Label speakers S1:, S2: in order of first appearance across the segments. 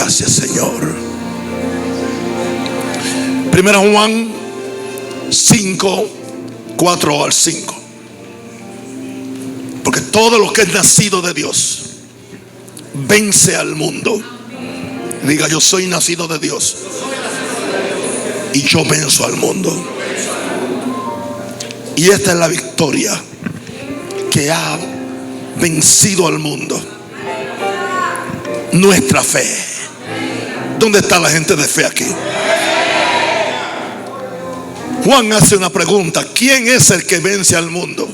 S1: Gracias, Señor. Primera Juan 5, 4 al 5. Porque todo lo que es nacido de Dios vence al mundo. Diga: yo soy nacido de Dios y yo venzo al mundo. Y esta es la victoria que ha vencido al mundo: nuestra fe. ¿Dónde está la gente de fe aquí? Juan hace una pregunta: ¿quién es el que vence al mundo?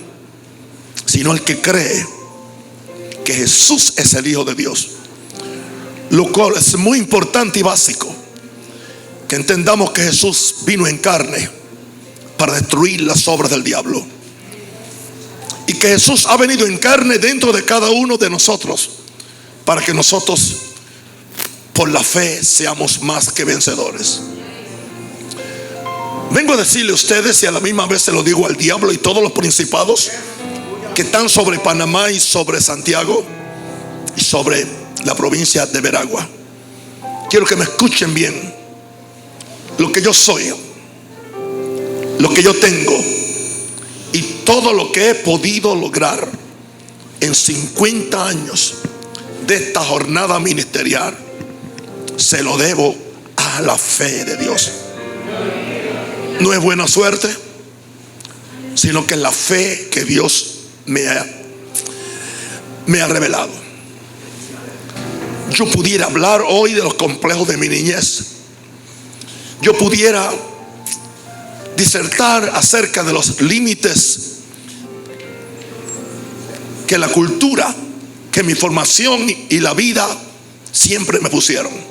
S1: Sino el que cree que Jesús es el Hijo de Dios. Lo cual es muy importante y básico que entendamos que Jesús vino en carne para destruir las obras del diablo, y que Jesús ha venido en carne dentro de cada uno de nosotros para que nosotros por la fe seamos más que vencedores. Vengo a decirle a ustedes, y a la misma vez se lo digo al diablo y todos los principados que están sobre Panamá y sobre Santiago y sobre la provincia de Veragua. Quiero que me escuchen bien. Lo que yo soy, lo que yo tengo y todo lo que he podido lograr en 50 años de esta jornada ministerial, se lo debo a la fe de Dios. No es buena suerte, sino que es la fe que Dios me ha revelado. Yo pudiera hablar hoy de los complejos de mi niñez. Yo pudiera disertar acerca de los límites que la cultura, que mi formación y la vida siempre me pusieron.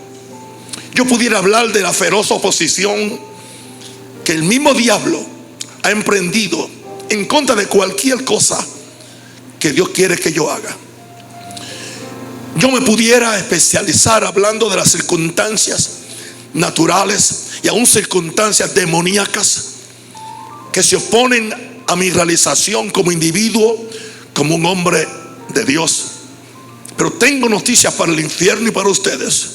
S1: Yo pudiera hablar de la feroz oposición que el mismo diablo ha emprendido en contra de cualquier cosa que Dios quiere que yo haga. Yo me pudiera especializar hablando de las circunstancias naturales y aún circunstancias demoníacas que se oponen a mi realización como individuo, como un hombre de Dios. Pero tengo noticias para el infierno y para ustedes.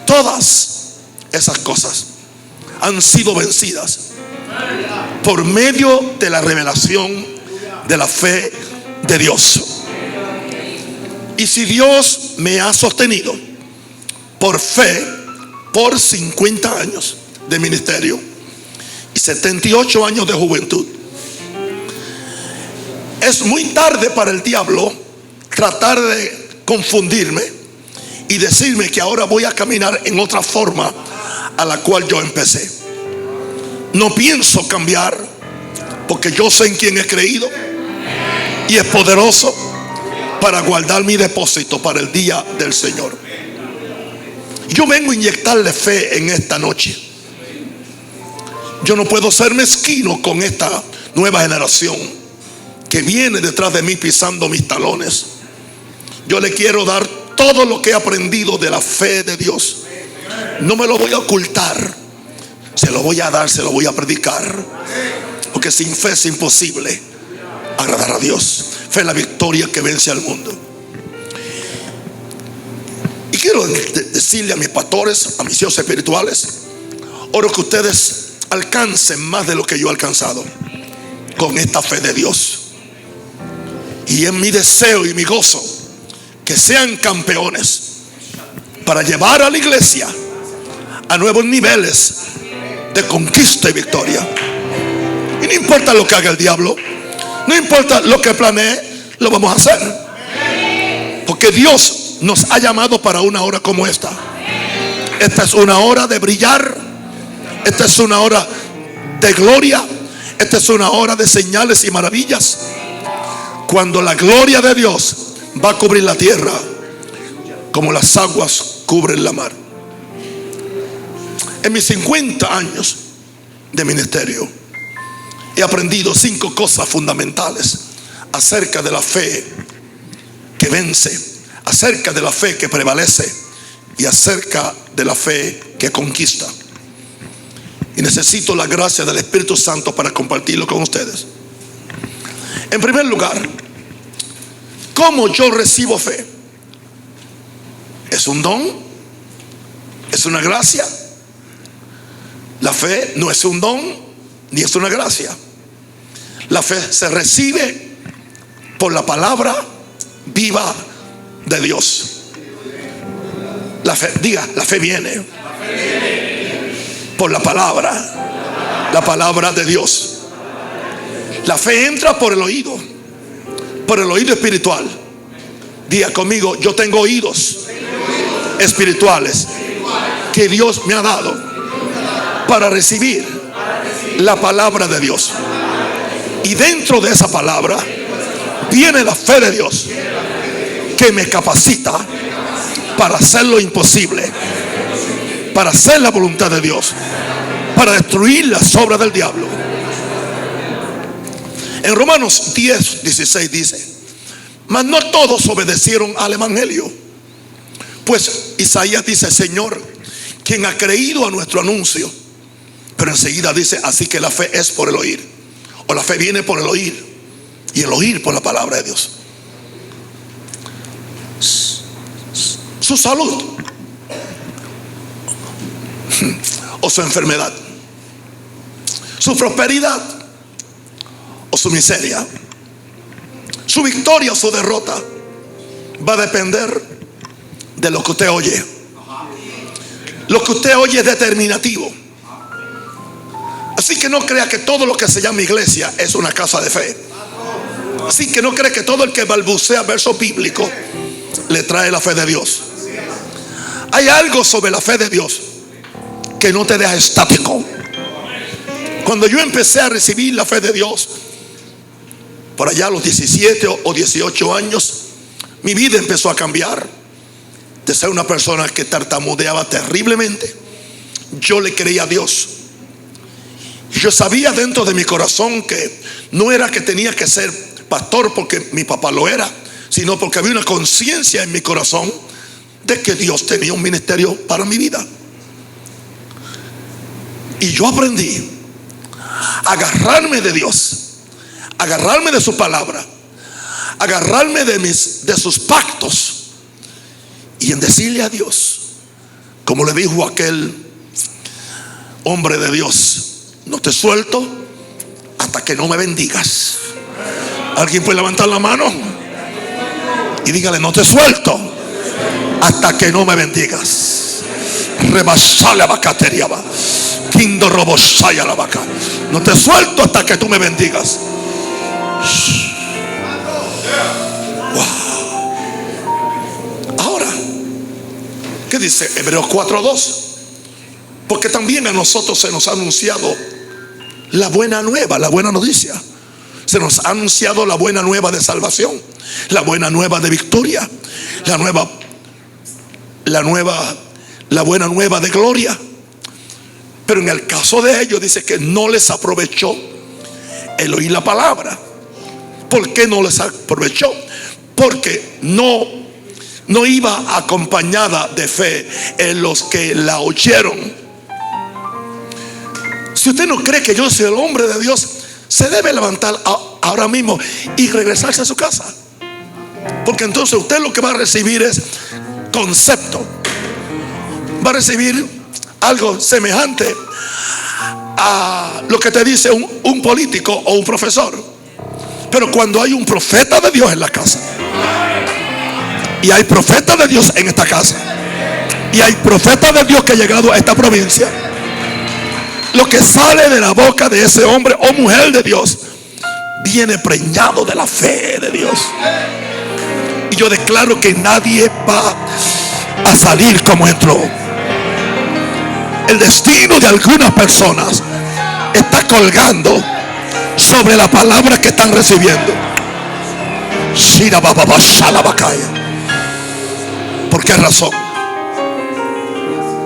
S1: Todas esas cosas han sido vencidas por medio de la revelación de la fe de Dios. Y si Dios me ha sostenido por fe por 50 años de ministerio y 78 años de juventud, es muy tarde para el diablo tratar de confundirme y decirme que ahora voy a caminar en otra forma a la cual yo empecé. No pienso cambiar, porque yo sé en quién he creído y es poderoso para guardar mi depósito para el día del Señor. Yo vengo a inyectarle fe en esta noche. Yo no puedo ser mezquino con esta nueva generación que viene detrás de mí pisando mis talones. Yo le quiero dar todo lo que he aprendido de la fe de Dios. No me lo voy a ocultar, se lo voy a dar, se lo voy a predicar, porque sin fe es imposible agradar a Dios. Fe es la victoria que vence al mundo. Y quiero decirle a mis pastores, a mis hijos espirituales, oro que ustedes alcancen más de lo que yo he alcanzado con esta fe de Dios. Y es mi deseo y mi gozo que sean campeones para llevar a la iglesia a nuevos niveles de conquista y victoria. Y no importa lo que haga el diablo, no importa lo que planee, lo vamos a hacer, porque Dios nos ha llamado para una hora como esta. Esta es una hora de brillar. Esta es una hora de gloria. Esta es una hora de señales y maravillas, cuando la gloria de Dios va a cubrir la tierra como las aguas cubren la mar. En mis 50 años de ministerio he aprendido 5 cosas fundamentales acerca de la fe que vence, acerca de la fe que prevalece y acerca de la fe que conquista. Y necesito la gracia del Espíritu Santo para compartirlo con ustedes. En primer lugar, ¿cómo yo recibo fe? ¿Es un don? es una gracia. La fe no es un don ni es una gracia. La fe se recibe por la palabra viva de Dios. La fe, diga, la fe viene por la palabra de Dios. La fe entra por el oído espiritual. Diga conmigo, yo tengo oídos espirituales que Dios me ha dado para recibir la palabra de Dios. Y dentro de esa palabra viene la fe de Dios, que me capacita para hacer lo imposible, para hacer la voluntad de Dios, para destruir las obras del diablo. En Romanos 10:16 dice: mas no todos obedecieron al evangelio. Pues Isaías dice: Señor, ¿quién ha creído a nuestro anuncio? Pero enseguida dice: así que la fe es por el oír, o la fe viene por el oír, y el oír por la palabra de Dios. Su salud o su enfermedad, su prosperidad o su miseria, su victoria o su derrota, va a depender de lo que usted oye. Lo que usted oye es determinativo. Así que no crea que todo lo que se llama iglesia es una casa de fe. Así que no crea que todo el que balbucea verso bíblico le trae la fe de Dios. Hay algo sobre la fe de Dios que no te deja estático. Cuando yo empecé a recibir la fe de Dios, por allá a los 17 o 18 años, mi vida empezó a cambiar. De ser una persona que tartamudeaba terriblemente, yo le creía a Dios. Yo sabía dentro de mi corazón que no era que tenía que ser pastor porque mi papá lo era, sino porque había una conciencia en mi corazón de que Dios tenía un ministerio para mi vida. Y yo aprendí a agarrarme de Dios, agarrarme de su palabra, agarrarme de sus pactos, y en decirle a Dios, como le dijo aquel hombre de Dios: no te suelto hasta que no me bendigas. ¿Alguien puede levantar la mano y dígale: no te suelto hasta que no me bendigas? Rebasale a bacateriaba, Kindo robosaya la vaca. No te suelto hasta que tú me bendigas. Wow. Ahora, ¿qué dice Hebreos 4:2? Porque también a nosotros se nos ha anunciado la buena nueva, la buena noticia. Se nos ha anunciado la buena nueva de salvación, la buena nueva de victoria, la buena nueva de gloria. Pero en el caso de ellos dice que no les aprovechó el oír la palabra. ¿Por qué no les aprovechó? Porque no iba acompañada de fe en los que la oyeron. Si usted no cree que yo soy el hombre de Dios, se debe levantar ahora mismo y regresarse a su casa. Porque entonces usted lo que va a recibir es concepto. Va a recibir algo semejante a lo que te dice un político o un profesor. Pero cuando hay un profeta de Dios en la casa, y hay profetas de Dios en esta casa, y hay profetas de Dios que han llegado a esta provincia, lo que sale de la boca de ese hombre o mujer de Dios viene preñado de la fe de Dios. Y yo declaro que nadie va a salir como entró. El destino de algunas personas está colgando sobre la palabra que están recibiendo. ¿Por qué razón?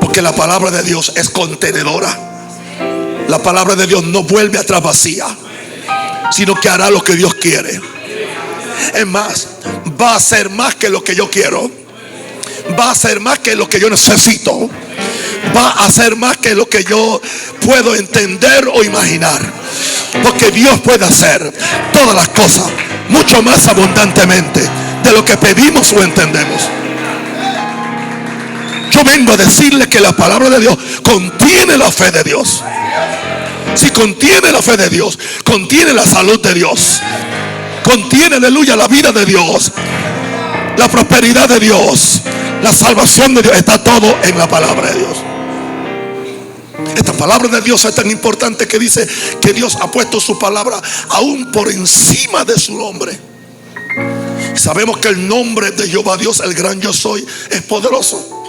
S1: Porque la palabra de Dios es contenedora. La palabra de Dios no vuelve atrás vacía, sino que hará lo que Dios quiere. Es más, va a hacer más que lo que yo quiero. Va a hacer más que lo que yo necesito. Va a hacer más que lo que yo puedo entender o imaginar. Porque Dios puede hacer todas las cosas mucho más abundantemente de lo que pedimos o entendemos. Yo vengo a decirle que la palabra de Dios contiene la fe de Dios. Si contiene la fe de Dios, contiene la salud de Dios, contiene, aleluya, la vida de Dios, la prosperidad de Dios, la salvación de Dios. Está todo en la palabra de Dios. Esta palabra de Dios es tan importante que dice que Dios ha puesto su palabra aún por encima de su nombre. Sabemos que el nombre de Jehová Dios, el gran yo soy, es poderoso.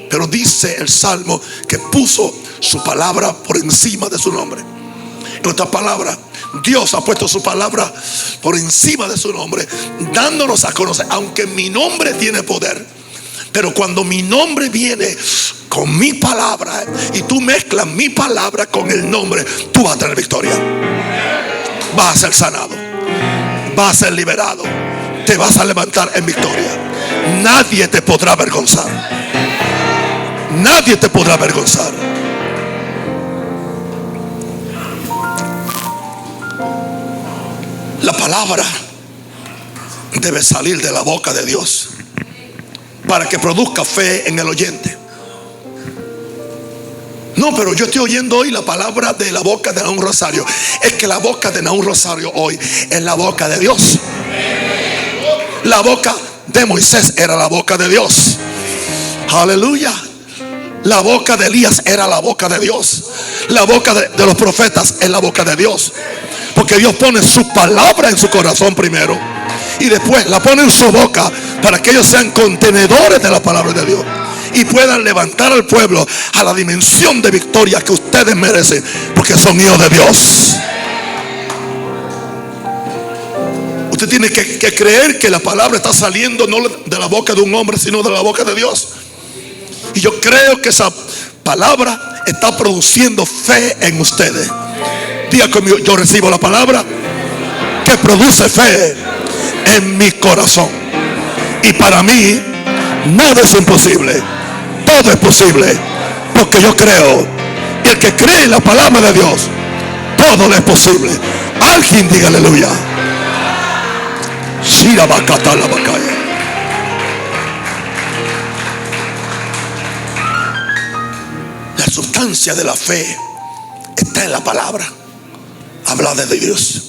S1: Pero dice el Salmo que puso su palabra por encima de su nombre. En otras palabras, Dios ha puesto su palabra por encima de su nombre, dándonos a conocer, aunque mi nombre tiene poder, pero cuando mi nombre viene con mi palabra y tú mezclas mi palabra con el nombre, tú vas a tener victoria. Vas a ser sanado, vas a ser liberado, te vas a levantar en victoria. Nadie te podrá avergonzar. Nadie te podrá avergonzar. La palabra debe salir de la boca de Dios para que produzca fe en el oyente. No, pero yo estoy oyendo hoy la palabra de la boca de Nahum Rosario. Es que la boca de Nahum Rosario hoy es la boca de Dios. La boca de Moisés era la boca de Dios. Aleluya. La boca de Elías era la boca de Dios. La boca de los profetas es la boca de Dios. Porque Dios pone su palabra en su corazón primero y después la pone en su boca para que ellos sean contenedores de la palabra de Dios y puedan levantar al pueblo a la dimensión de victoria que ustedes merecen, porque son hijos de Dios. Usted tiene que creer que la palabra está saliendo no de la boca de un hombre, sino de la boca de Dios. Y yo creo que esa palabra está produciendo fe en ustedes. Diga conmigo: yo recibo la palabra que produce fe en mi corazón. Y para mí nada es imposible. Todo es posible porque yo creo. Y el que cree en la palabra de Dios, todo le es posible. Alguien diga aleluya. La sustancia de la fe está en la palabra hablada de Dios.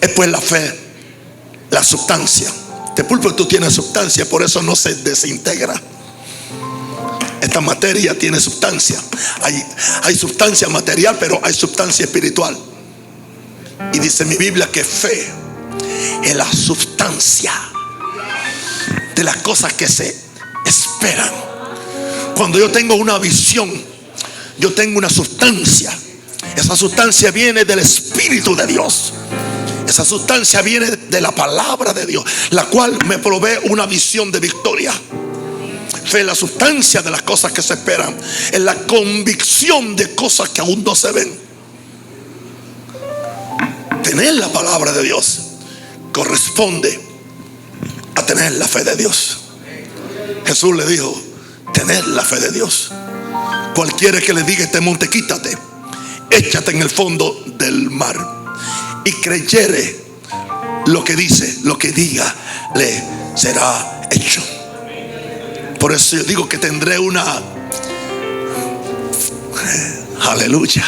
S1: Es pues la fe, la sustancia. Este púlpito tiene sustancia, por eso no se desintegra. Esta materia tiene sustancia. Hay sustancia material, pero hay sustancia espiritual. Y dice mi Biblia que fe es la sustancia de las cosas que se esperan. Cuando yo tengo una visión, yo tengo una sustancia. Esa sustancia viene del Espíritu de Dios. Esa sustancia viene de la palabra de Dios, la cual me provee una visión de victoria. Fe es la sustancia de las cosas que se esperan, es la convicción de cosas que aún no se ven. Tener la palabra de Dios corresponde a tener la fe de Dios. Jesús le dijo: tener la fe de Dios. Cualquiera que le diga este monte, quítate, échate en el fondo del mar, y creyere lo que dice, lo que diga, le será hecho. Por eso yo digo que tendré una, aleluya,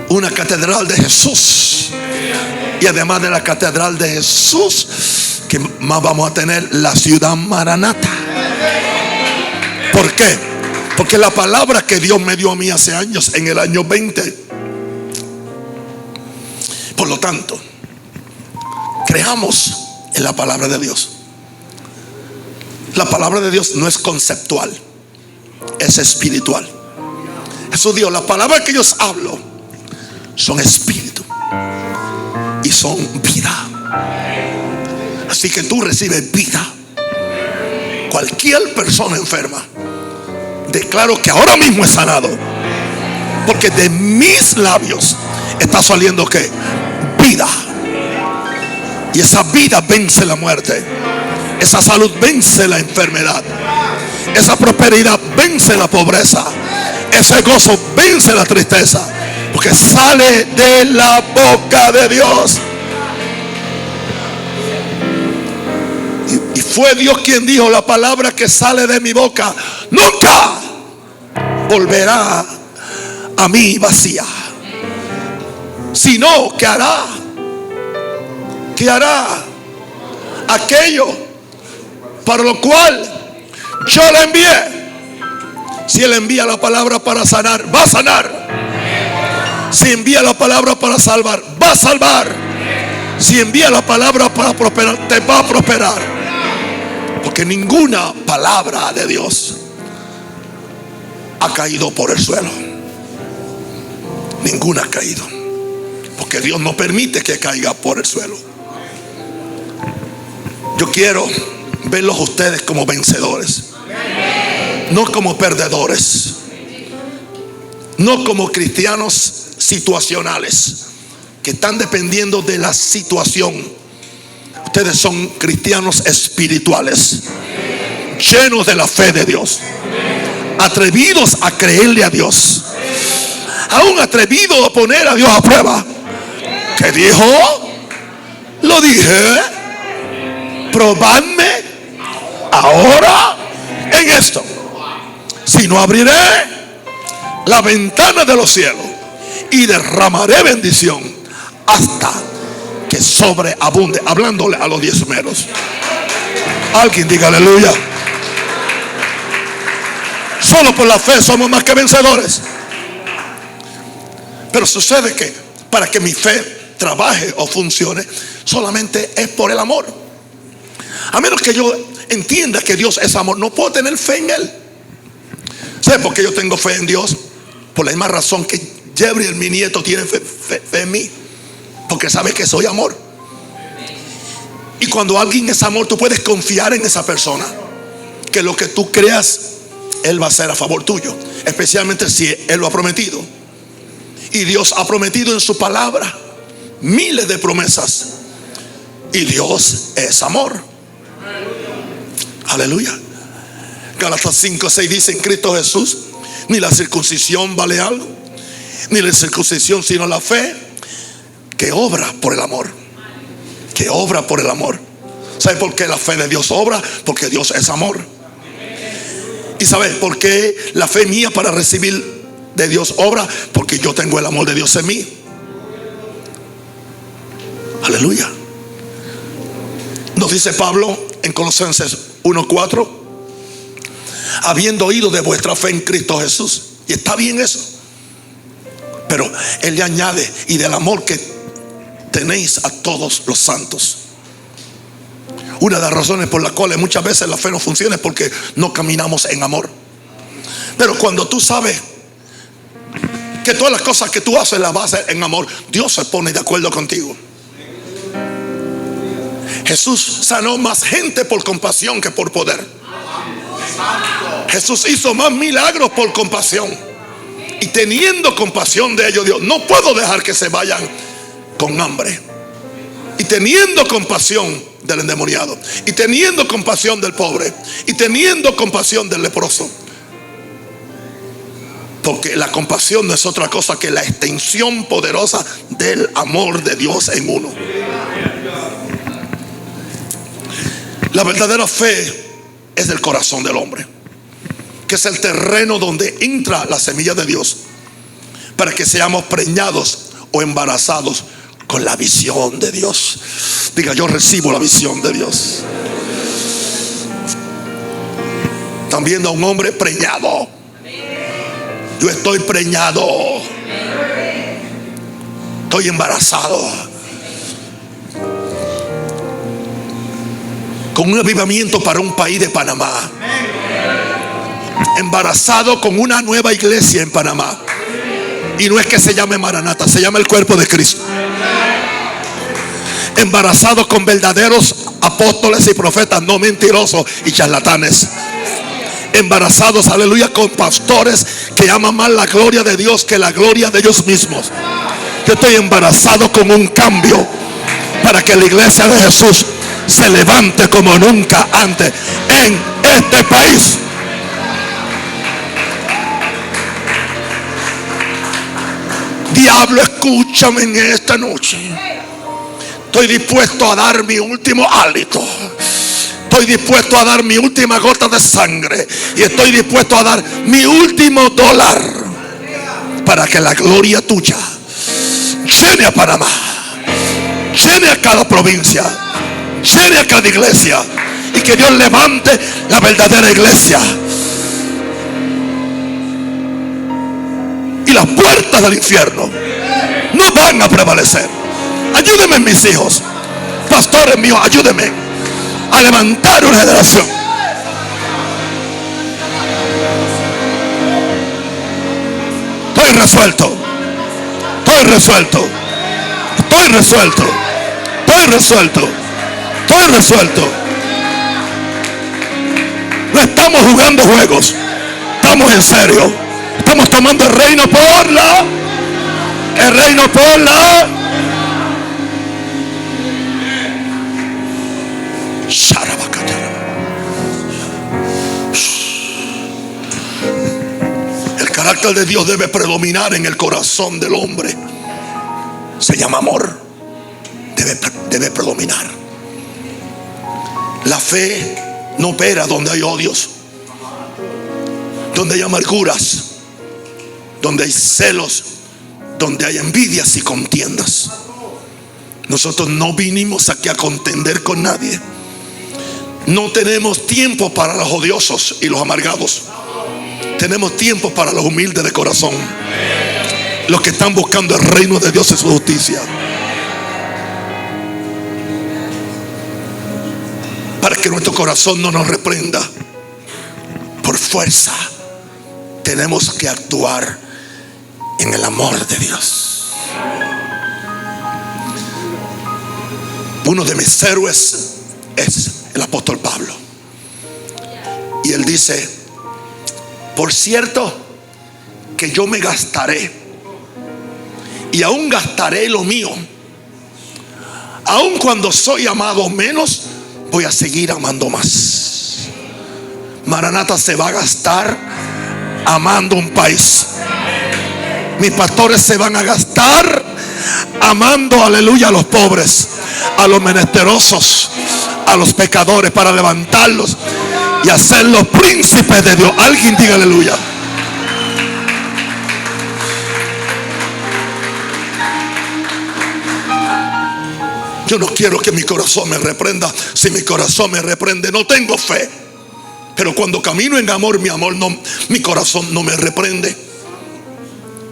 S1: una catedral de Jesús. Y además de la catedral de Jesús, que más vamos a tener la ciudad Maranata. ¿Por qué? Porque la palabra que Dios me dio a mí hace años, en el año 20. Por lo tanto, creamos en la palabra de Dios. La palabra de Dios no es conceptual, es espiritual. Jesús dijo: la palabra que yo os hablo son espíritu y son vida. Así que tú recibes vida. Cualquier persona enferma, declaro que ahora mismo es sanado, porque de mis labios está saliendo ¿qué? Vida. Y esa vida vence la muerte. Esa salud vence la enfermedad. Esa prosperidad vence la pobreza. Ese gozo vence la tristeza, porque sale de la boca de Dios. Y fue Dios quien dijo: la palabra que sale de mi boca nunca volverá a mí vacía, sino que hará aquello para lo cual yo le envié. Si Él envía la palabra para sanar, va a sanar. Si envía la palabra para salvar, va a salvar. Si envía la palabra para prosperar, te va a prosperar. Porque ninguna palabra de Dios ha caído por el suelo. Ninguna ha caído, porque Dios no permite que caiga por el suelo. Yo quiero verlos a ustedes como vencedores, no como perdedores, no como cristianos situacionales que están dependiendo de la situación. Ustedes son cristianos espirituales, llenos de la fe de Dios, atrevidos a creerle a Dios, aún atrevidos a poner a Dios a prueba. ¿Qué dijo? Lo dije: probadme ahora en esto, si no abriré la ventana de los cielos y derramaré bendición hasta que sobreabunde. Hablándole a los diezmeros. Alguien diga aleluya. Solo por la fe somos más que vencedores. Pero sucede que para que mi fe trabaje o funcione, solamente es por el amor. A menos que yo entienda que Dios es amor, no puedo tener fe en Él. ¿Sabe por qué yo tengo fe en Dios? Por la misma razón que Gabriel, mi nieto, tiene fe en mí, porque sabe que soy amor. Y cuando alguien es amor, tú puedes confiar en esa persona, que lo que tú creas, Él va a hacer a favor tuyo, especialmente si Él lo ha prometido. Y Dios ha prometido en su palabra miles de promesas, y Dios es amor. Aleluya. Gálatas 5:6 dice: en Cristo Jesús ni la circuncisión vale algo, ni la circuncisión, sino la fe que obra por el amor. Que obra por el amor. ¿Sabe por qué la fe de Dios obra? Porque Dios es amor. ¿Y sabe por qué la fe mía para recibir de Dios obra? Porque yo tengo el amor de Dios en mí. Aleluya. Nos dice Pablo en Colosenses 1:4: habiendo oído de vuestra fe en Cristo Jesús. Y está bien eso, pero Él le añade: y del amor que tenéis a todos los santos. Una de las razones por las cuales muchas veces la fe no funciona es porque no caminamos en amor. Pero cuando tú sabes que todas las cosas que tú haces las vas a hacer en amor, Dios se pone de acuerdo contigo. Jesús sanó más gente por compasión que por poder. Jesús hizo más milagros por compasión. Y teniendo compasión de ellos, Dios: no puedo dejar que se vayan con hambre. Y teniendo compasión del endemoniado, y teniendo compasión del pobre, y teniendo compasión del leproso. Porque la compasión no es otra cosa que la extensión poderosa del amor de Dios en uno. La verdadera fe es del corazón del hombre, que es el terreno donde entra la semilla de Dios, para que seamos preñados o embarazados con la visión de Dios. Diga: yo recibo la visión de Dios. Están viendo a un hombre preñado. Yo estoy preñado. Estoy embarazado. Con un avivamiento para un país de Panamá. Embarazado con una nueva iglesia en Panamá. Y no es que se llame Maranata, se llama el cuerpo de Cristo. Embarazado con verdaderos apóstoles y profetas, no mentirosos y charlatanes. Embarazados, aleluya, con pastores que aman más la gloria de Dios que la gloria de ellos mismos. Yo estoy embarazado con un cambio para que la iglesia de Jesús se levante como nunca antes en este país. Diablo, escúchame en esta noche. Estoy dispuesto a dar mi último hálito. estoy dispuesto a dar mi última gota de sangre y estoy dispuesto a dar mi último dólar para que la gloria tuya llene a Panamá, llene a cada provincia, llene a cada iglesia, y que Dios levante la verdadera iglesia. Y las puertas del infierno no van a prevalecer. Ayúdenme, mis hijos, pastores míos, ayúdenme a levantar una generación. Estoy resuelto, estoy resuelto, estoy resuelto, estoy resuelto, estoy resuelto. No estamos jugando juegos, estamos en serio. Estamos tomando el reino por la El carácter de Dios debe predominar en el corazón del hombre. Se llama amor. Debe predominar. La fe no opera donde hay odios, donde hay amarguras, donde hay celos, donde hay envidias y contiendas. Nosotros no vinimos aquí a contender con nadie. No tenemos tiempo para los odiosos y los amargados. Tenemos tiempo para los humildes de corazón, los que están buscando el reino de Dios y su justicia. Para que nuestro corazón no nos reprenda por fuerza, tenemos que actuar en el amor de Dios. Uno de mis héroes es el apóstol Pablo. Y él dice: por cierto que yo me gastaré, y aún gastaré lo mío. Aun cuando soy amado menos, voy a seguir amando más. Maranata se va a gastar amando un país. Mis pastores se van a gastar amando, aleluya, a los pobres, a los menesterosos, a los pecadores, para levantarlos y hacerlos príncipes de Dios. Alguien diga aleluya. Yo no quiero que mi corazón me reprenda. Si mi corazón me reprende, no tengo fe. Pero cuando camino en amor, mi corazón no me reprende.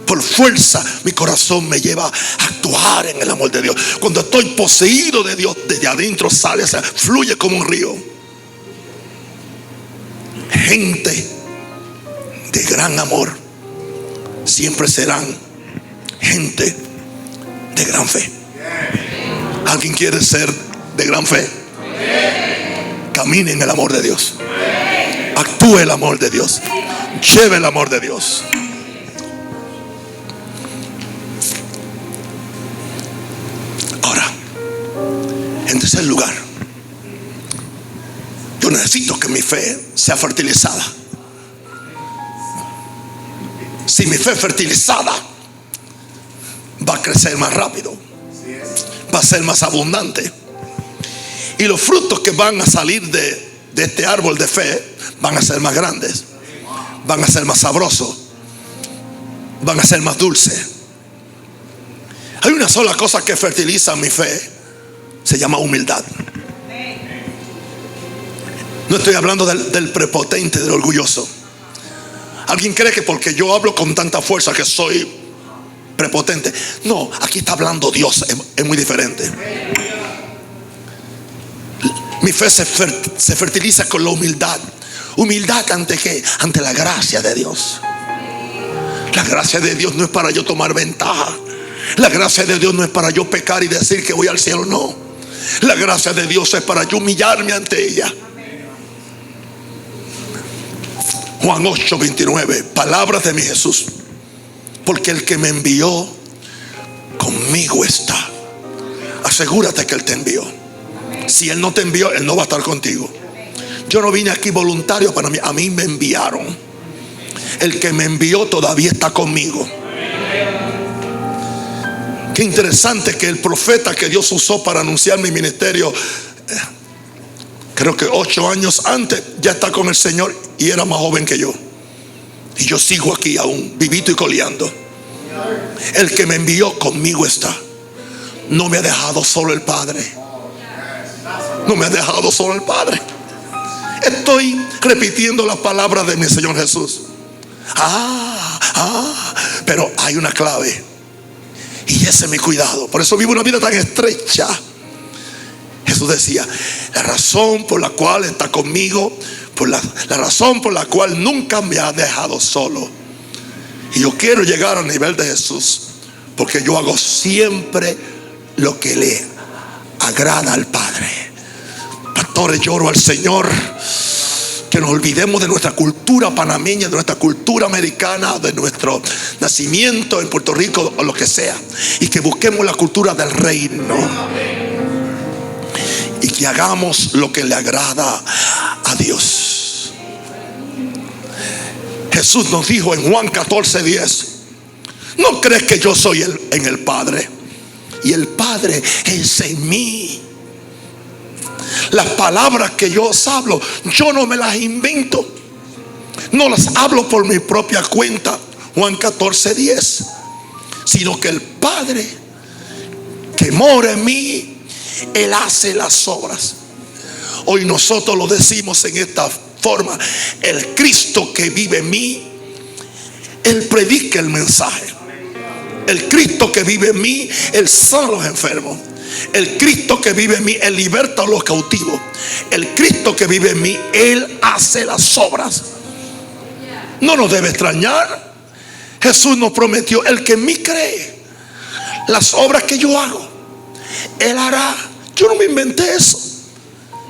S1: Por fuerza, mi corazón me lleva a actuar en el amor de Dios. Cuando estoy poseído de Dios, desde adentro sale, fluye como un río. Gente de gran amor siempre serán gente de gran fe. ¿Alguien quiere ser de gran fe? Camine en el amor de Dios. Actúe el amor de Dios. Lleve el amor de Dios. Ahora, en tercer lugar, yo necesito que mi fe sea fertilizada. Si mi fe es fertilizada, va a crecer más rápido, va a ser más abundante, y los frutos que van a salir de este árbol de fe van a ser más grandes, van a ser más sabrosos, van a ser más dulces. Hay una sola cosa que fertiliza mi fe, se llama humildad. No estoy hablando del prepotente, del orgulloso. ¿Alguien cree que porque yo hablo con tanta fuerza que soy prepotente? No, aquí está hablando Dios, es muy diferente. Mi fe se fertiliza con la humildad. ¿Humildad ante qué? Ante la gracia de Dios. La gracia de Dios no es para yo tomar ventaja. La gracia de Dios no es para yo pecar y decir que voy al cielo, no. La gracia de Dios es para yo humillarme ante ella. Juan 8:29, palabras de mi Jesús: porque el que me envió conmigo está. Asegúrate que Él te envió. Si Él no te envió, Él no va a estar contigo. Yo no vine aquí voluntario para mí, a mí me enviaron. El que me envió todavía está conmigo. Qué interesante que el profeta que Dios usó para anunciar mi ministerio creo que 8 años antes, ya está con el Señor y era más joven que yo. Y yo sigo aquí aún, vivito y coleando. El que me envió conmigo está. No me ha dejado solo el Padre. No me ha dejado solo el Padre. Estoy repitiendo las palabras de mi Señor Jesús. Pero hay una clave, y ese es mi cuidado. Por eso vivo una vida tan estrecha. Jesús decía: la razón por la cual está conmigo, la razón por la cual nunca me ha dejado solo. Y yo quiero llegar al nivel de Jesús, porque yo hago siempre lo que le agrada al Padre. Pastores, lloro al Señor que nos olvidemos de nuestra cultura panameña, de nuestra cultura americana, de nuestro nacimiento en Puerto Rico o lo que sea, y que busquemos la cultura del reino, y que hagamos lo que le agrada a Dios. Jesús nos dijo en Juan 14:10: ¿no crees que yo soy en el Padre y el Padre es en mí? Las palabras que yo os hablo, yo no me las invento, no las hablo por mi propia cuenta, Juan 14:10, sino que el Padre que mora en mí, Él hace las obras. Hoy nosotros lo decimos en esta forma: el Cristo que vive en mí, Él predica el mensaje. El Cristo que vive en mí, Él sana a los enfermos. El Cristo que vive en mí, Él liberta a los cautivos. El Cristo que vive en mí, Él hace las obras. No nos debe extrañar. Jesús nos prometió: el que en mí cree, las obras que yo hago, Él hará. Yo no me inventé eso,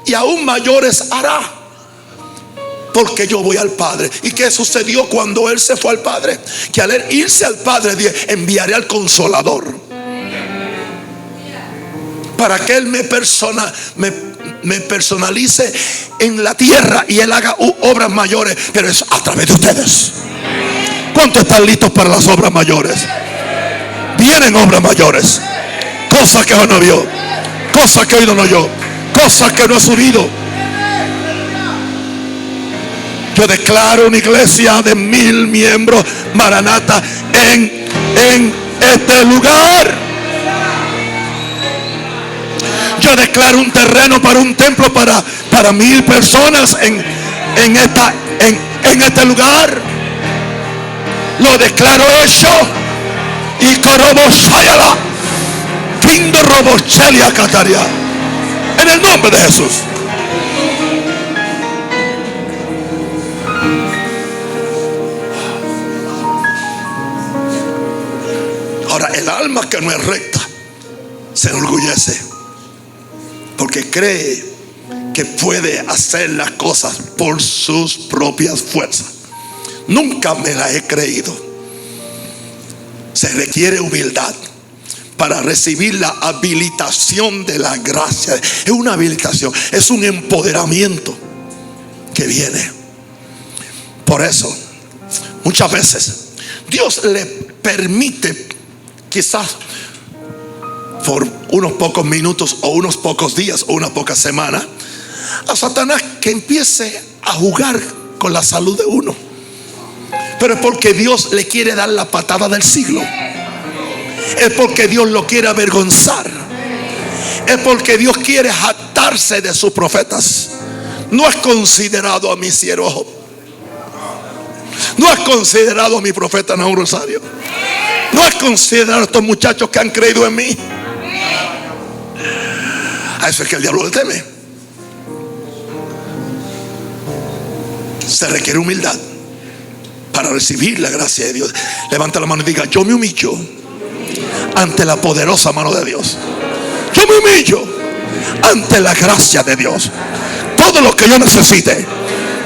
S1: y aún mayores hará, porque yo voy al Padre. ¿Y qué sucedió cuando Él se fue al Padre? Que al irse al Padre, dije: enviaré al Consolador, para que Él me personalice en la tierra y Él haga obras mayores, pero es a través de ustedes. ¿Cuántos están listos para las obras mayores? Vienen obras mayores, cosas que ojo no vio, cosas que oído no oyó, cosas que no ha subido. Yo declaro una iglesia de 1000 miembros, Maranata, en este lugar. Yo declaro un terreno para un templo para 1000 personas en este lugar. Lo declaro hecho. Y Corobo Shayala, Kindo Robo Chelia Cataria, en el nombre de Jesús. Ahora, el alma que no es recta se enorgullece, porque cree que puede hacer las cosas por sus propias fuerzas. Nunca me la he creído. Se requiere humildad para recibir la habilitación de la gracia. Es una habilitación, es un empoderamiento que viene. Por eso, muchas veces Dios le permite, quizás por unos pocos minutos o unos pocos días o unas pocas semanas, a Satanás que empiece a jugar con la salud de uno. Pero es porque Dios le quiere dar la patada del siglo. Es porque Dios lo quiere avergonzar. Es porque Dios quiere jactarse de sus profetas. No has considerado a mi siervo Job. No has considerado a mi profeta Nahum Rosario. No has considerado a estos muchachos que han creído en mí. A eso es que el diablo le teme. Se requiere humildad para recibir la gracia de Dios. Levanta la mano y diga: yo me humillo ante la poderosa mano de Dios. Yo me humillo ante la gracia de Dios. Todo lo que yo necesite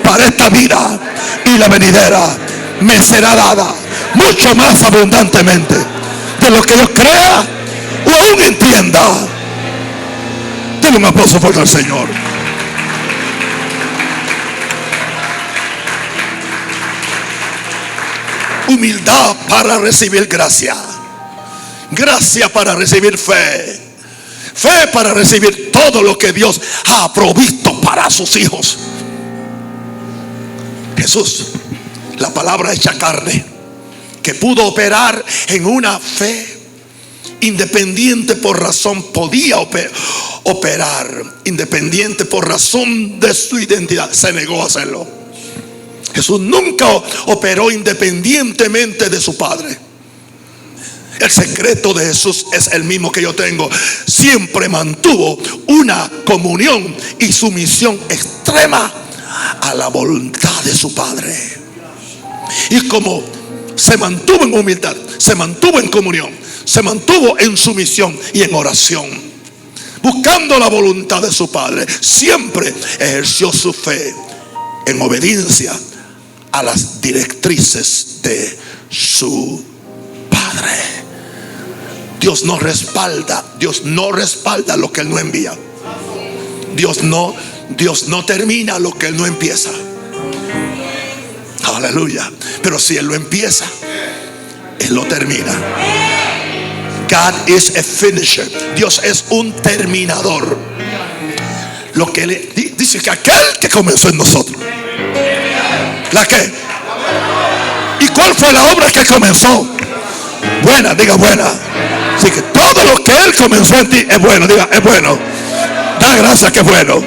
S1: para esta vida y la venidera me será dada mucho más abundantemente de lo que yo crea o aún entienda. Denle un aplauso fuerte al Señor. Humildad para recibir gracia. Gracia para recibir fe. Fe para recibir todo lo que Dios ha provisto para para sus hijos. Jesús, la palabra hecha carne, que pudo operar en una fe independiente por razón, podía operar independiente por razón de su identidad, se negó a hacerlo. Jesús nunca operó independientemente de su Padre. El secreto de Jesús es el mismo que yo tengo. Siempre mantuvo una comunión y sumisión extrema a la voluntad de su Padre. Y como se mantuvo en humildad, se mantuvo en comunión, se mantuvo en sumisión y en oración, buscando la voluntad de su Padre, siempre ejerció su fe en obediencia a las directrices de su Padre. Dios no respalda lo que Él no envía. Dios no termina lo que Él no empieza. Aleluya. Pero si Él lo empieza, Él lo termina. God is a finisher. Dios es un terminador. Lo que Él dice, que aquel que comenzó en nosotros, ¿la qué? ¿Y cuál fue la obra que comenzó? Buena, diga buena. Así que todo lo que Él comenzó en ti es bueno, diga es bueno. Da gracias que es bueno.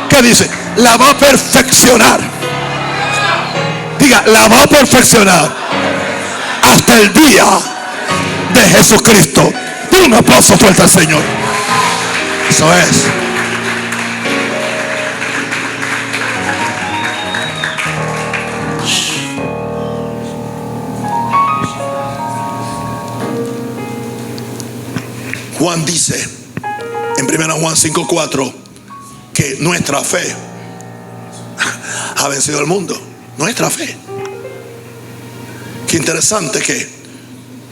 S1: ¿Qué dice? La va a perfeccionar. Diga, la va a perfeccionar hasta el día de Jesucristo. Un aplauso fuerte al Señor. Eso es. Juan dice en 1 Juan 5:4 que nuestra fe ha vencido al mundo. Nuestra fe. Qué interesante que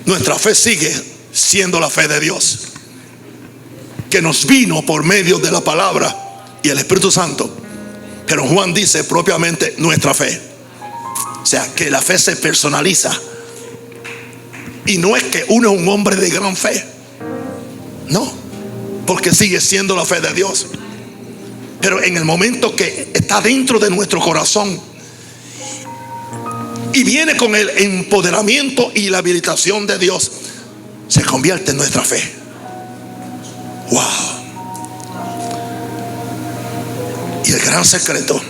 S1: nuestra fe sigue siendo la fe de Dios, que nos vino por medio de la palabra y el Espíritu Santo. Pero Juan dice propiamente nuestra fe. O sea, que la fe se personaliza. Y no es que uno es un hombre de gran fe. No, porque sigue siendo la fe de Dios. Pero en el momento que está dentro de nuestro corazón y viene con el empoderamiento y la habilitación de Dios, se convierte en nuestra fe. Wow. Y el gran secreto,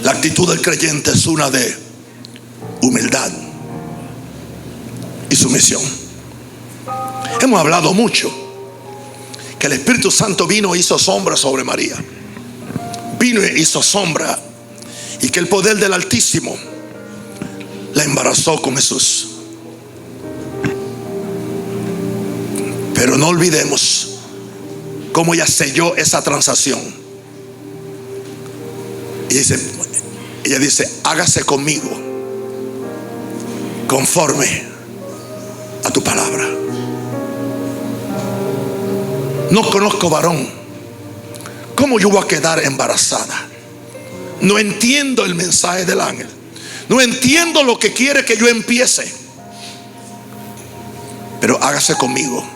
S1: la actitud del creyente es una de humildad y sumisión. Hemos hablado mucho que el Espíritu Santo vino e hizo sombra sobre María. Vino e hizo sombra, y que el poder del Altísimo la embarazó con Jesús. Pero no olvidemos cómo ella selló esa transacción. Y ella dice, hágase conmigo conforme a tu palabra. No conozco varón. ¿Cómo yo voy a quedar embarazada? No entiendo el mensaje del ángel. No entiendo lo que quiere que yo empiece. Pero hágase conmigo.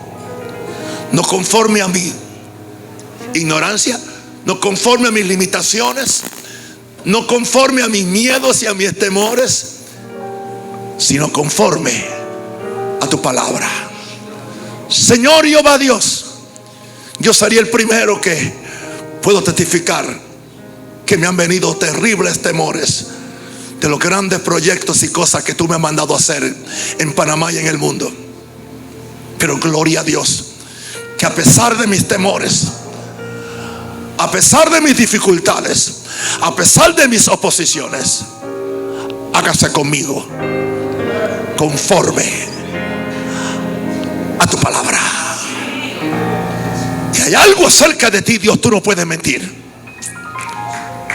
S1: No conforme a mi ignorancia, no conforme a mis limitaciones, no conforme a mis miedos y a mis temores, sino conforme a tu palabra. Señor Jehová Dios, yo sería el primero que puedo testificar que me han venido terribles temores de los grandes proyectos y cosas que tú me has mandado a hacer en Panamá y en el mundo. Pero gloria a Dios, que a pesar de mis temores, a pesar de mis dificultades, a pesar de mis oposiciones, hágase conmigo conforme a tu palabra. Y hay algo acerca de ti, Dios, tú no puedes mentir.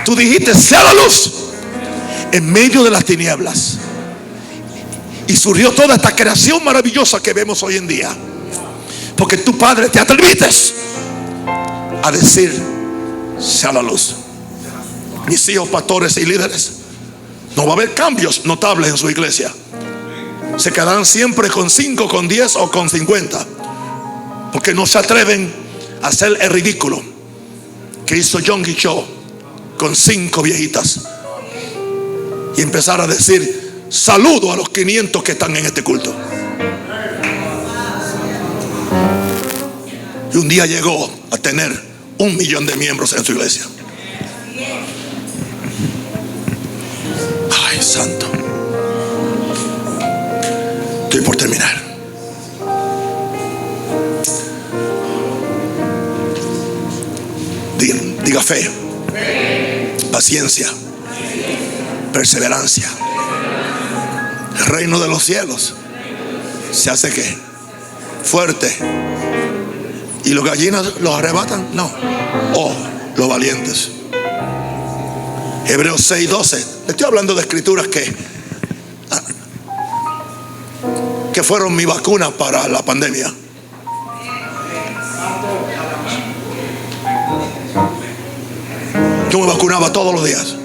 S1: Tú dijiste, sea la luz en medio de las tinieblas, y surgió toda esta creación maravillosa que vemos hoy en día. Porque tu Padre te atrevites a decir, sea la luz. Mis hijos pastores y líderes, no va a haber cambios notables en su iglesia. Se quedarán siempre con 5, con 10 o con 50, porque no se atreven a hacer el ridículo. que hizo Yonggi Cho con 5 viejitas y empezar a decir: saludo a los 500 que están en este culto. Y un día llegó a tener 1 millón de miembros en su iglesia. Ay, santo. Estoy por terminar. Diga fe, paciencia, perseverancia. El reino de los cielos se hace ¿qué? Fuerte. ¿Y los gallinas los arrebatan? No. Oh, los valientes. Hebreos 6:12. Le estoy hablando de escrituras que fueron mi vacuna para la pandemia. Yo me vacunaba todos los días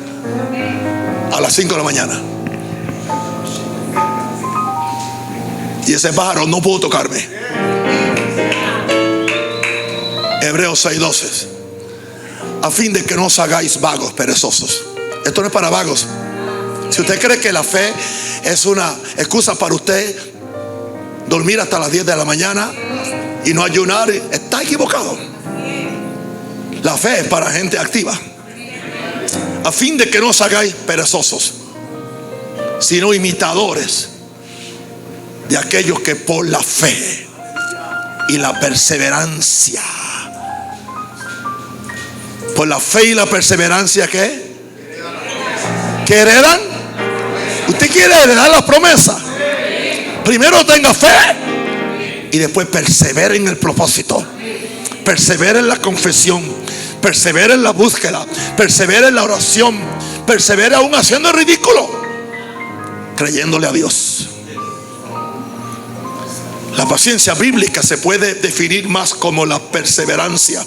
S1: a las 5 de la mañana. Y ese pájaro no pudo tocarme. Hebreos 6:12. A fin de que no os hagáis vagos, perezosos. Esto no es para vagos. Si usted cree que la fe es una excusa para usted dormir hasta las 10 de la mañana y no ayunar, está equivocado. La fe es para gente activa. A fin de que no os hagáis perezosos, sino imitadores de aquellos que por la fe y la perseverancia, por la fe y la perseverancia, ¿qué? ¿Que heredan? ¿Usted quiere heredar las promesas? Primero tenga fe y después persevere en el propósito, persevere en la confesión, persevere en la búsqueda, persevere en la oración, persevere aún haciendo el ridículo, creyéndole a Dios. La paciencia bíblica se puede definir más como la perseverancia,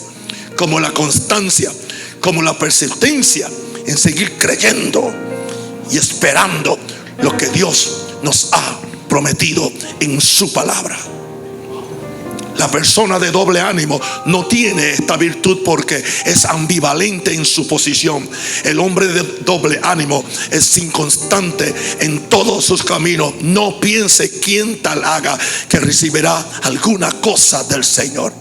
S1: como la constancia, como la persistencia en seguir creyendo y esperando lo que Dios nos ha prometido en su palabra. La persona de doble ánimo no tiene esta virtud porque es ambivalente en su posición. El hombre de doble ánimo es inconstante en todos sus caminos. No piense quien tal haga que recibirá alguna cosa del Señor.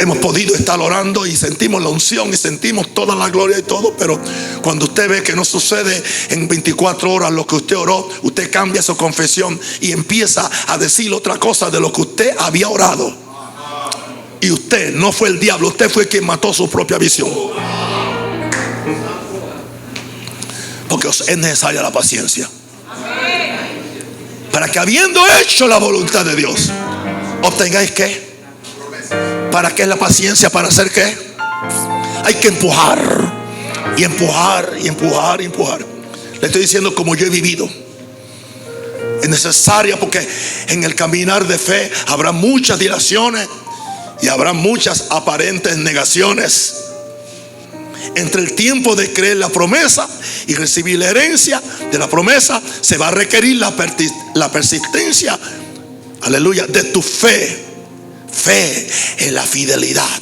S1: Hemos podido estar orando y sentimos la unción y sentimos toda la gloria y todo, pero cuando usted ve que no sucede en 24 horas lo que usted oró, usted cambia su confesión y empieza a decir otra cosa de lo que usted había orado. Y usted no fue el diablo, usted fue quien mató su propia visión. Porque es necesaria la paciencia, para que habiendo hecho la voluntad de Dios, obtengáis ¿qué? ¿Para qué es la paciencia? ¿Para hacer qué? Hay que empujar y empujar y empujar y empujar. Le estoy diciendo como yo he vivido. Es necesaria porque en el caminar de fe habrá muchas dilaciones y habrá muchas aparentes negaciones. Entre el tiempo de creer la promesa y recibir la herencia de la promesa, se va a requerir la persistencia, aleluya, de tu fe. Fe en la fidelidad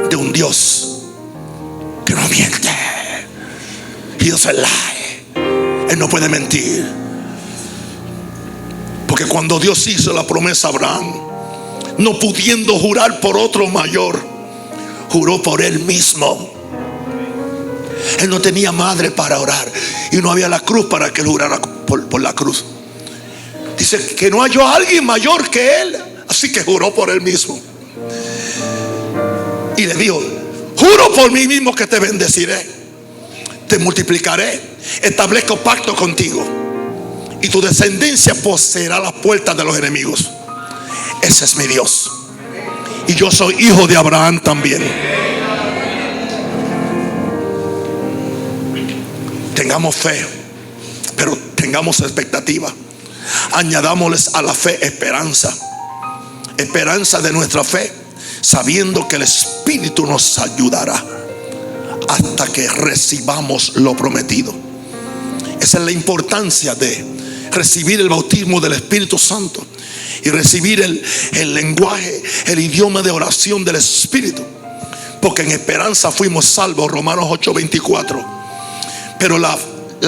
S1: de un Dios que no miente. He doesn't lie. Él no puede mentir. Porque cuando Dios hizo la promesa a Abraham, no pudiendo jurar por otro mayor, juró por él mismo. Él no tenía madre para orar y no había la cruz para que él jurara por la cruz. Dice que no halló a alguien mayor que él, así que juró por él mismo. Y le dijo: juro por mí mismo que te bendeciré, te multiplicaré, establezco pacto contigo y tu descendencia poseerá las puertas de los enemigos. Ese es mi Dios. Y yo soy hijo de Abraham también. Tengamos fe, pero tengamos expectativa. Añadámosles a la fe esperanza. Esperanza de nuestra fe, sabiendo que el Espíritu nos ayudará hasta que recibamos lo prometido. Esa es la importancia de recibir el bautismo del Espíritu Santo y recibir el lenguaje, el idioma de oración del Espíritu. Porque en esperanza fuimos salvos, Romanos 8:24. Pero la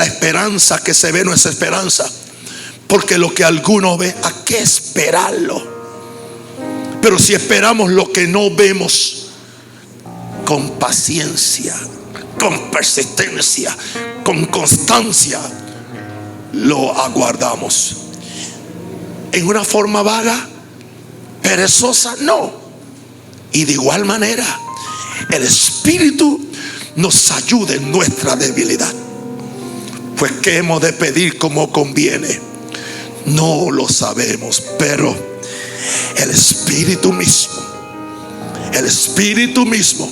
S1: esperanza que se ve no es esperanza, porque lo que alguno ve, ¿a qué esperarlo? Pero si esperamos lo que no vemos, con paciencia, con persistencia, con constancia, lo aguardamos. En una forma vaga, perezosa, no. Y de igual manera, el Espíritu nos ayuda en nuestra debilidad. Pues ¿qué hemos de pedir como conviene? No lo sabemos, pero el Espíritu mismo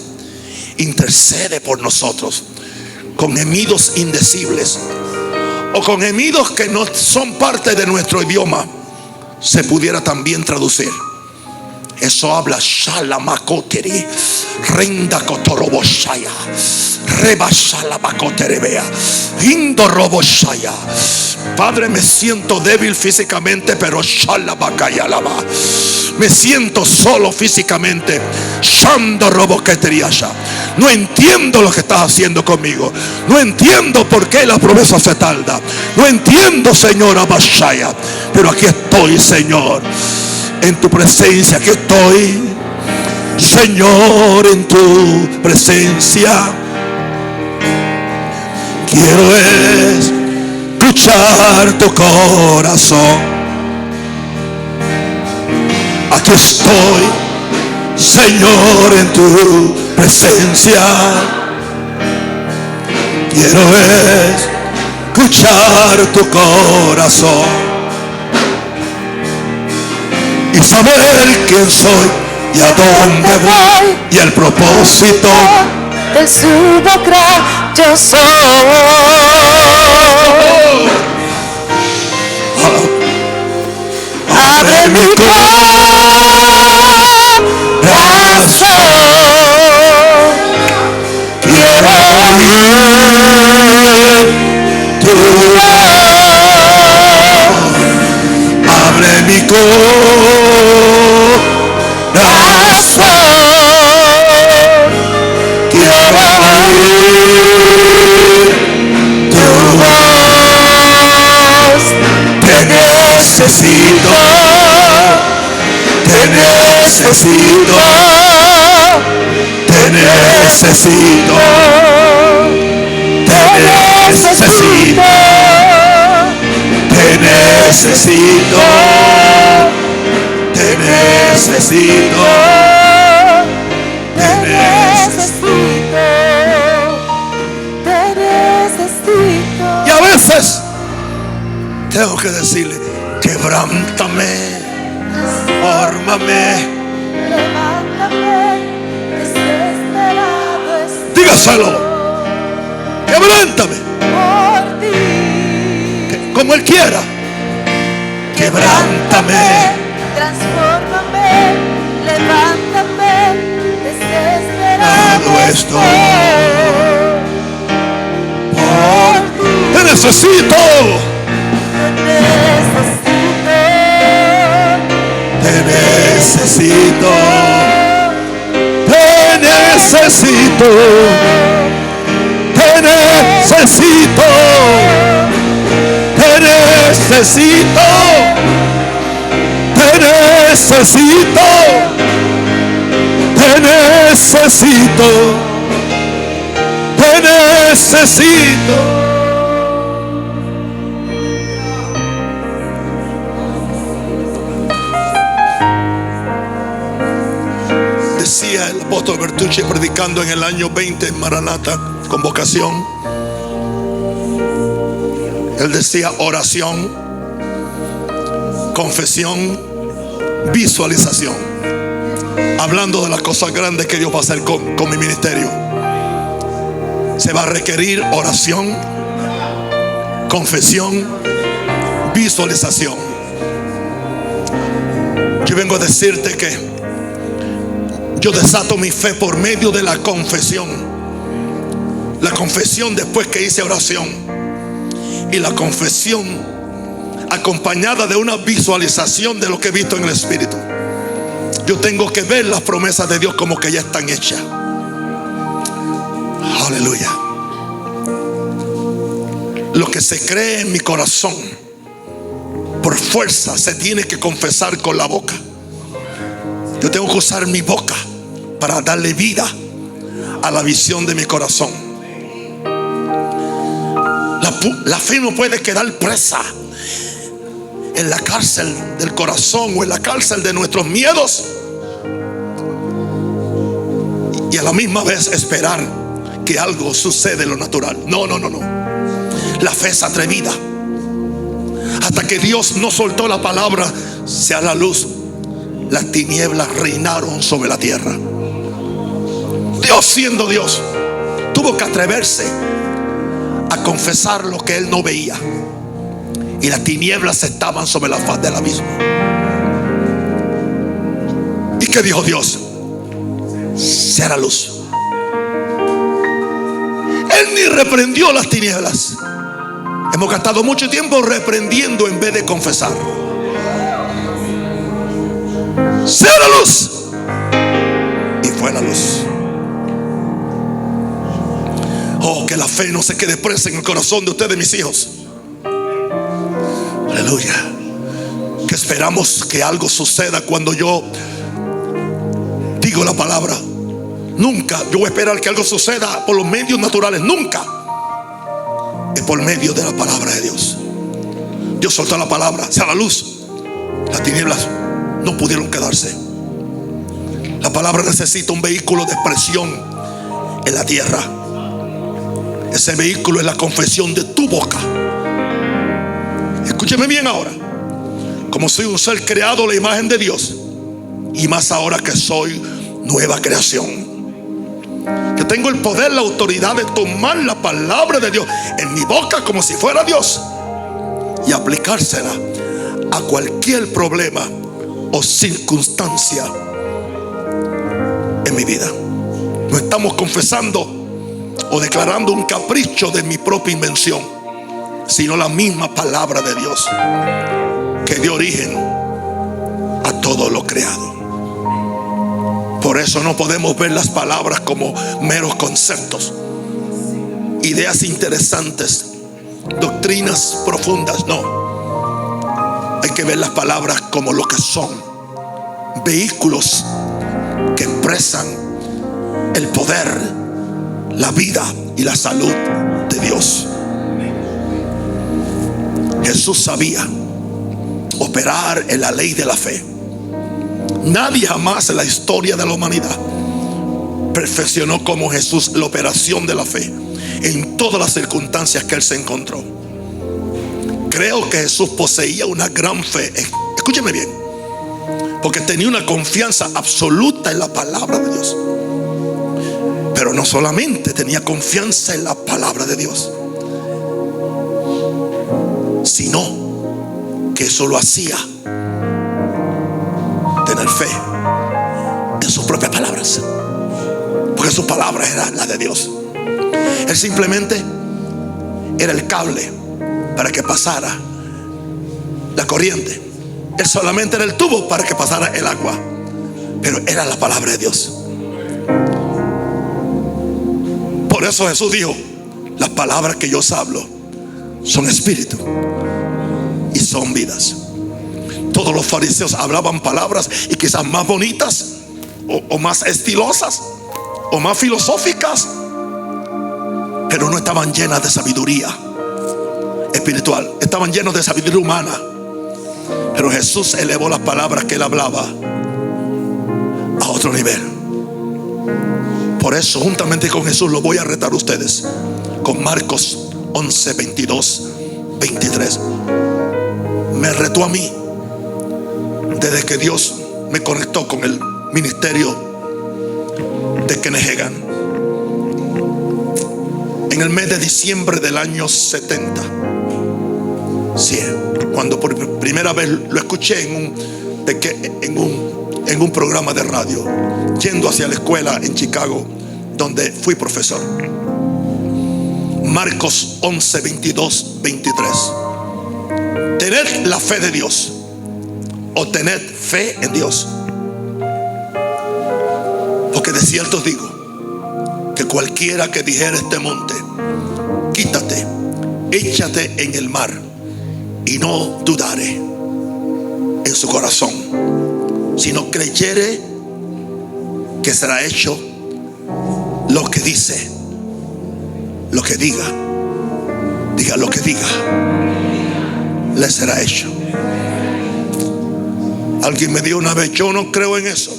S1: intercede por nosotros con gemidos indecibles, o con gemidos que no son parte de nuestro idioma. Se pudiera también traducir. Eso habla Shalamakoteri, Renda Kotoroboshaya, Reba Shalamakoterebea, Indoroboshaya. Padre, me siento débil físicamente, pero Shalamakayalama. Me siento solo físicamente. Shandoroboketeriasha. No entiendo lo que estás haciendo conmigo. No entiendo por qué la promesa se tarda. No entiendo, Señor Abashaya. Pero aquí estoy, Señor, en tu presencia. Aquí estoy, Señor, en tu presencia. Quiero escuchar tu corazón. Aquí estoy, Señor, en tu presencia. Quiero escuchar tu corazón y saber quién soy y a dónde voy y el propósito
S2: de su boca yo soy. Abre mi corazón, quiero oír tu voz. Abre mi corazón, quiero oír tu voz. Te necesito, te necesito, te necesito, te necesito, te necesito, te necesito, te necesito, te necesito. Y a veces tengo que decirle: quebrántame, fórmame, levántame, desesperado estoy. Dígaselo: quebrántame por ti, como Él quiera. Quebrántame, transfórmame, levántame, desesperado estoy por ti. Te necesito. Te necesito, te necesito, te necesito, te necesito, te necesito, te necesito, te necesito. Decía el apóstol Bertucci predicando en el año 20 en Maranatha, Convocación. Él decía: oración, confesión, visualización. Hablando de las cosas grandes que Dios va a hacer con mi ministerio. Se va a requerir oración, confesión, visualización. Yo vengo a decirte que yo desato mi fe por medio de la confesión. La confesión después que hice oración. Y la confesión
S1: acompañada de una visualización de lo que he visto en el Espíritu. Yo tengo que ver las promesas de Dios como que ya están hechas. Aleluya. Lo que se cree en mi corazón, por fuerza se tiene que confesar con la boca. Yo tengo que usar mi boca para darle vida a la visión de mi corazón. La fe no puede quedar presa en la cárcel del corazón o en la cárcel de nuestros miedos, y a la misma vez esperar que algo suceda en lo natural. No. La fe es atrevida. Hasta que Dios no soltó la palabra, sea la luz, las tinieblas reinaron sobre la tierra. Dios, siendo Dios, tuvo que atreverse a confesar lo que Él no veía, y las tinieblas estaban sobre la faz del abismo. ¿Y qué dijo Dios? Sea la luz. Él ni reprendió las tinieblas. Hemos gastado mucho tiempo reprendiendo en vez de confesar. Sea la luz. Y fue la luz. Oh, que la fe no se quede presa en el corazón de ustedes, mis hijos. Aleluya. Que esperamos que algo suceda cuando yo digo la palabra. Nunca yo voy a esperar que algo suceda por los medios naturales. Nunca. Es por medio de la palabra de Dios. Dios soltó la palabra, sea la luz. Las tinieblas no pudieron quedarse. La palabra necesita un vehículo de expresión en la tierra. Ese vehículo es la confesión de tu boca. Escúcheme bien ahora. Como soy un ser creado a la imagen de Dios, y más ahora que soy nueva creación, que tengo el poder, la autoridad de tomar la palabra de Dios en mi boca como si fuera Dios y aplicársela a cualquier problema o circunstancia en mi vida. No estamos confesando o declarando un capricho de mi propia invención, sino la misma palabra de Dios que dio origen a todo lo creado. Por eso no podemos ver las palabras como meros conceptos, ideas interesantes, doctrinas profundas. No, hay que ver las palabras como lo que son: vehículos que expresan el poder, la vida y la salud de Dios. Jesús sabía operar en la ley de la fe. Nadie jamás en la historia de la humanidad perfeccionó como Jesús la operación de la fe en todas las circunstancias que Él se encontró. Creo que Jesús poseía una gran fe. Escúcheme bien, porque tenía una confianza absoluta en la palabra de Dios. Pero no solamente tenía confianza en la palabra de Dios, sino que eso lo hacía tener fe en sus propias palabras, porque sus palabras eran las de Dios. Él simplemente era el cable para que pasara la corriente. Él solamente era el tubo para que pasara el agua, pero era la palabra de Dios. Por eso Jesús dijo: las palabras que yo os hablo son espíritu y son vidas. Todos los fariseos hablaban palabras, y quizás más bonitas o más estilosas o más filosóficas, pero no estaban llenas de sabiduría espiritual. Estaban llenos de sabiduría humana. Pero Jesús elevó las palabras que Él hablaba a otro nivel. Por eso, juntamente con Jesús, lo voy a retar a ustedes con Marcos 11, 22, 23. Me retó a mí desde que Dios me conectó con el ministerio de Kenneth Hagin en el mes de diciembre del año 70. Sí, cuando por primera vez lo escuché en un programa de radio, yendo hacia la escuela en Chicago donde fui profesor. Marcos 11, 22, 23. tened la fe de Dios o tened fe en Dios. Porque de cierto os digo que cualquiera que dijera este monte, quítate, échate en el mar, y no dudare en su corazón, sino creyere que será hecho lo que dice, lo que diga lo que diga, le será hecho. Alguien me dijo una vez: yo no creo en eso,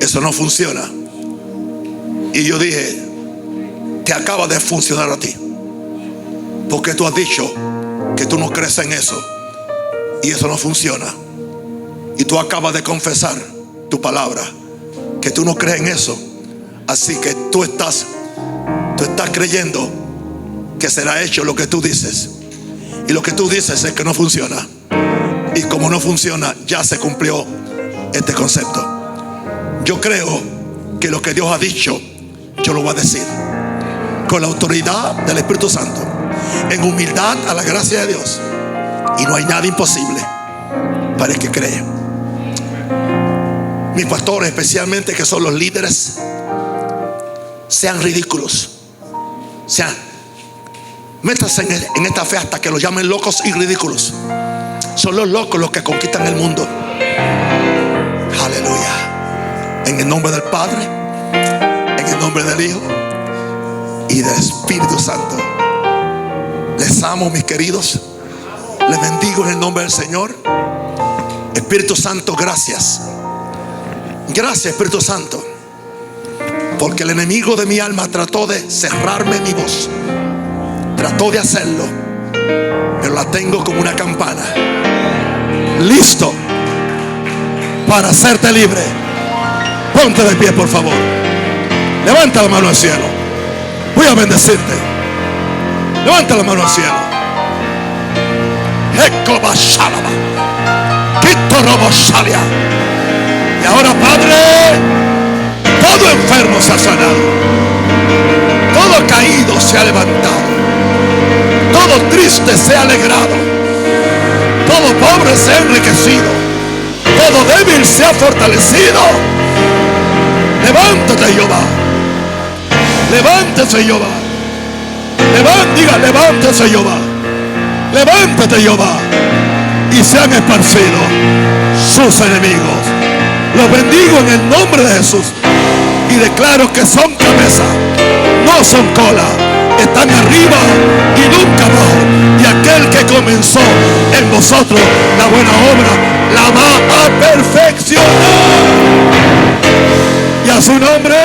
S1: eso no funciona. Y yo dije: te acaba de funcionar a ti, porque tú has dicho que tú no crees en eso y eso no funciona. Y tú acabas de confesar tu palabra que tú no crees en eso. Así que tú estás creyendo que será hecho lo que tú dices, y lo que tú dices es que no funciona. Y como no funciona, ya se cumplió este concepto. Yo creo que lo que Dios ha dicho, yo lo voy a decir con la autoridad del Espíritu Santo, en humildad a la gracia de Dios. Y no hay nada imposible para el que cree. Mis pastores, especialmente que son los líderes, sean ridículos, métanse en esta fe hasta que los llamen locos y ridículos. Son los locos los que conquistan el mundo. Aleluya. En el nombre del Padre, en el nombre del Hijo y del Espíritu Santo. Les amo, mis queridos. Les bendigo en el nombre del Señor. Espíritu Santo, gracias. Gracias, Espíritu Santo, porque el enemigo de mi alma trató de cerrarme mi voz. Trató de hacerlo, pero la tengo como una campana, listo para hacerte libre. Ponte de pie, por favor. Levanta la mano al cielo. Voy a bendecirte. Levanta la mano al cielo. Y ahora, Padre, todo enfermo se ha sanado, todo caído se ha levantado, todo triste se ha alegrado, todo pobre se ha enriquecido, todo débil se ha fortalecido. Levántate, Jehová. Levántese, Jehová. Diga: levántese, Jehová. Levántate, Jehová. Y se han esparcido sus enemigos. Los bendigo en el nombre de Jesús y declaro que son cabeza, no son cola. Están arriba y nunca abajo. Y aquel que comenzó en vosotros la buena obra la va a perfeccionar. Y a su nombre.